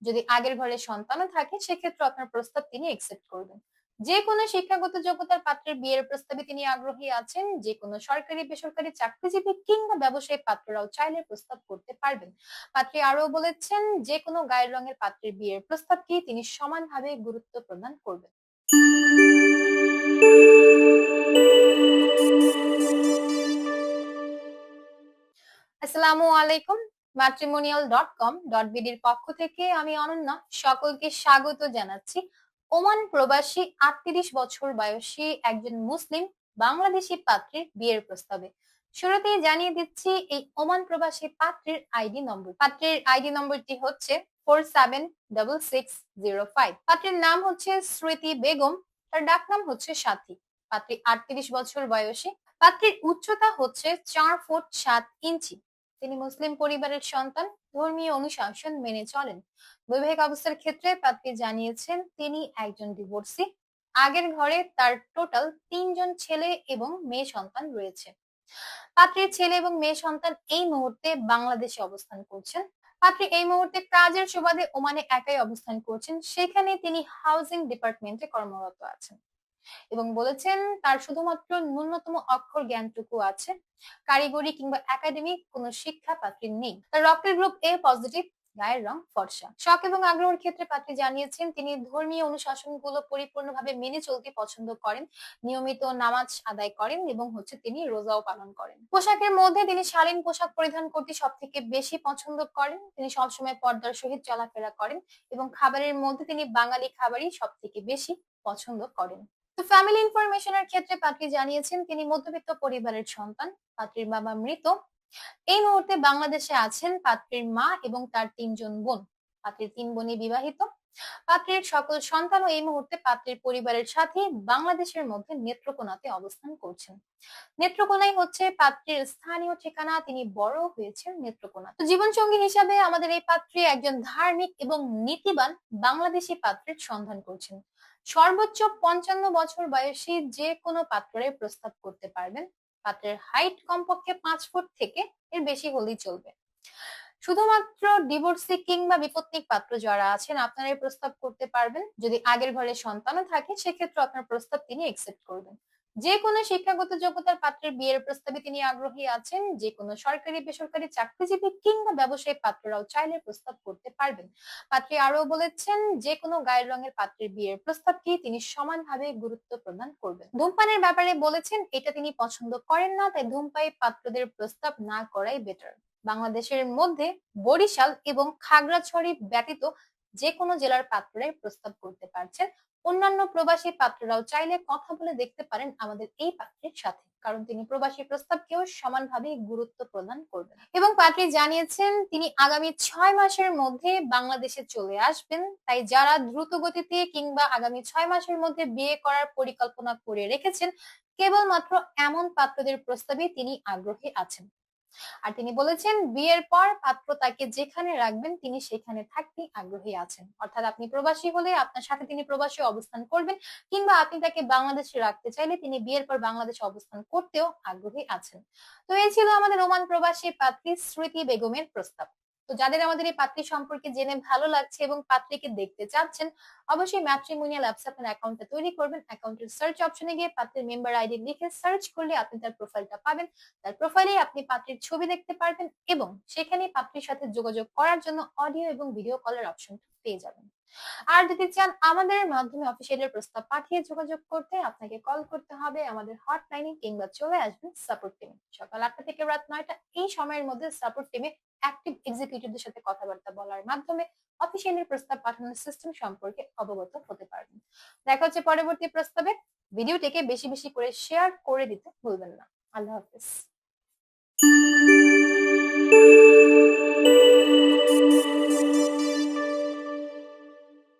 যদি আগের ঘরে সন্তানও থাকে সেক্ষেত্রে আপনার প্রস্তাব তিনি একসেপ্ট করবেন। যে কোনো শিক্ষাগত যোগ্যতার পাত্রের বিয়ের প্রস্তাবে তিনি আগ্রহী আছেন। যে কোনো সরকারি বেসরকারি চাকরিজীবী কিংবা ব্যবসায়ী পাত্ররাও চাইলে প্রস্তাব করতে পারবেন। পাত্রী আরো বলেছেন যে কোনো গায়ের রঙের পাত্রের বিয়ের প্রস্তাবকে তিনি সমানভাবে গুরুত্ব প্রদান করবেন। আসসালামু আলাইকুম। matrimonial.com.bd এর পক্ষ থেকে আমি অনন্যা সকলকে স্বাগত জানাচ্ছি। ওমান প্রবাসী ৩৮ বছর বয়সী একজন মুসলিম বাংলাদেশি পাত্রের বিয়ের প্রস্তাবে। শুরুতেই জানিয়ে দিচ্ছি এই ওমান প্রবাসী পাত্রের আইডি নম্বর। পাত্রের আইডি নম্বরটি হচ্ছে 476605। পাত্রের নাম হচ্ছে স্মৃতি বেগম, তার ডাক নাম হচ্ছে সাথী। পাত্রী ৩৮ বছর বয়সী। পাত্রীর উচ্চতা হচ্ছে 4 ফুট 7 ইঞ্চি। তিনি মুসলিম পরিবারের সন্তান, ধর্মীয় অনুশাসন মেনে চলেন। বৈবাহিক অবস্থার ক্ষেত্রে পাত্রী জানিয়েছেন তিনি একজন ডিভোর্সি। আগের ঘরে তার টোটাল 3 জন ছেলে এবং মেয়ে সন্তান রয়েছে। পাত্রীর ছেলে এবং মেয়ে সন্তান এই মুহূর্তে বাংলাদেশে অবস্থান করছেন। পাত্রী এই মুহূর্তে কাজের সুবাদে ওমানে একাই অবস্থান করছেন, সেখানে তিনি হাউজিং ডিপার্টমেন্টে কর্মরত আছেন এবং বলেছেন তার শুধুমাত্র ন্যূনতম অক্ষর জ্ঞানটুকু আছে। কারিগরি কিংবা একাডেমিক কোনো শিক্ষা পাত্রীর নেই। তার রক্তের গ্রুপ এ পজিটিভ, গায়ের রং ফর্সা। শখ এবং আগ্রহের ক্ষেত্রে পাত্রী জানিয়েছেন তিনি ধর্মীয় অনুশাসনগুলো পরিপূর্ণভাবে মেনে চলতে পছন্দ করেন, নিয়মিত নামাজ আদায় করেন এবং তিনি রোজাও পালন করেন। পোশাকের মধ্যে তিনি শালীন পোশাক পরিধান করতে সব থেকে বেশি পছন্দ করেন। তিনি সবসময় পর্দার সহিত চলাফেরা করেন এবং খাবারের মধ্যে তিনি বাঙালি খাবারই সব থেকে বেশি পছন্দ করেন। তো ফ্যামিলি ইনফরমেশনের ক্ষেত্রে পাত্রী জানিয়েছেন তিনি মধ্যবিত্ত পরিবারের সন্তান। পাত্রীর বাবা মৃত। এই মুহূর্তে বাংলাদেশে আছেন পাত্রীর মা এবং তার 3 জন বোন। পাত্রীর 3 বোনই বিবাহিত। পাত্রীর সকল সন্তানও এই মুহূর্তে পাত্রীর পরিবারের সাথে বাংলাদেশের মধ্যে নেত্রকোনাতে অবস্থান করছেন। নেত্রকোনাই হচ্ছে পাত্রীর স্থানীয় ঠিকানা, তিনি বড় হয়েছেন নেত্রকোনা। তো জীবনসঙ্গী হিসাবে আমাদের এই পাত্রী একজন ধার্মিক এবং নীতিবান বাংলাদেশি পাত্রের সন্ধান করছেন। সর্বোচ্চ 55 বছর বয়সী যে কোনো পাত্রের প্রস্তাব করতে পারবেন। পাত্রের হাইট কমপক্ষে 5 ফুট থেকে এর বেশি হলেই চলবে। শুধুমাত্র ডিভোর্সি কিংবা বিপত্নিক পাত্র যারা আছেন আপনারা এই প্রস্তাব করতে পারবেন। যদি আগের ঘরে সন্তানও থাকে সেক্ষেত্রে আপনার প্রস্তাব তিনি একসেপ্ট করবেন। যে কোনো শিক্ষাগত যোগ্যতার পাত্রের বিয়ের প্রস্তাবে তিনি আগ্রহী আছেন। যে কোনো সরকারি বেসরকারি চাকরিজীবী কিংবা ব্যবসায়ী পাত্ররাও চাইলে প্রস্তাব করতে পারবেন। পাত্রী আরো বলেছেন যে কোনো গায়ের রঙের পাত্রের বিয়ের প্রস্তাবকে তিনি সমানভাবে গুরুত্ব প্রদান করবেন। ধূমপানের ব্যাপারে বলেছেন এটা তিনি পছন্দ করেন না, তাই ধূমপায়ী পাত্রদের প্রস্তাব না করাই বেটার। বাংলাদেশের মধ্যে বরিশাল এবং খাগড়াছড়ি ব্যতীত যে কোনো জেলার পাত্ররাই প্রস্তাব করতে পারছেন। অন্যান্য প্রবাসী পাত্ররাও চাইলে কথা বলে দেখতে পারেন আমাদের এই পাত্রের সাথে, কারণ তিনি প্রবাসী প্রস্তাবকেও সমানভাবে গুরুত্ব প্রদান করবেন। এবং পাত্রী জানিয়েছেন তিনি আগামী 6 মাসের মধ্যে বাংলাদেশে চলে আসবেন, তাই যারা দ্রুত গতিতে কিংবা আগামী 6 মাসের মধ্যে বিয়ে করার পরিকল্পনা করে রেখেছেন কেবলমাত্র এমন পাত্রদের প্রস্তাবে তিনি আগ্রহী আছেন। আর তিনি বলেছেন বিয়ের পর পাত্র তাকে যেখানে রাখবেন তিনি সেখানে থাকতে আগ্রহী আছেন। অর্থাৎ আপনি প্রবাসী হলে আপনার সাথে তিনি প্রবাসী অবস্থান করবেন, কিংবা আপনি তাকে বাংলাদেশে রাখতে চাইলে তিনি বিয়ের পর বাংলাদেশে অবস্থান করতেও আগ্রহী আছেন। তো এই ছিল আমাদের ওমান প্রবাসী পাত্রী স্মৃতি বেগমের প্রস্তাব। তো যাদের আমাদের এই পাত্রী সম্পর্কে জেনে ভালো লাগছে এবং পাত্রীকে দেখতে চাচ্ছেন, অবশ্যই ম্যাট্রিমোনিয়াল অ্যাপস আপনার অ্যাকাউন্টটা তৈরি করবেন। অ্যাকাউন্টের সার্চ অপশনে গিয়ে পাত্রীর মেম্বার আইডি লিখে সার্চ করলে আপনি তার প্রোফাইলটা পাবেন। তার প্রোফাইলে আপনি পাত্রীর ছবি দেখতে পারবেন এবং সেখানে পাত্রীর সাথে যোগাযোগ করার জন্য অডিও এবং ভিডিও কলের অপশন পেয়ে যাবেন। আর যদি চান আমাদের মাধ্যমে অফিসিয়ালের প্রস্তাব পাঠিয়ে যোগাযোগ করতে, আপনাকে কল করতে হবে আমাদের হটলাইনে কিংবা চলে আসবেন সাপোর্ট টিমে। সকাল 8টা থেকে রাত 9টা এই সময়ের মধ্যে সাপোর্ট টিমে অ্যাক্টিভ এক্সিকিউটিভদের সাথে কথাবার্তা বলার মাধ্যমে অফিসিয়ালের প্রস্তাব পাঠানোর সিস্টেম সম্পর্কে অবগত হতে পারবেন। দেখা হচ্ছে পরবর্তী প্রস্তাবে। ভিডিওটিকে বেশি বেশি করে শেয়ার করে দিতে ভুলবেন না। আল্লাহ হাফেজ।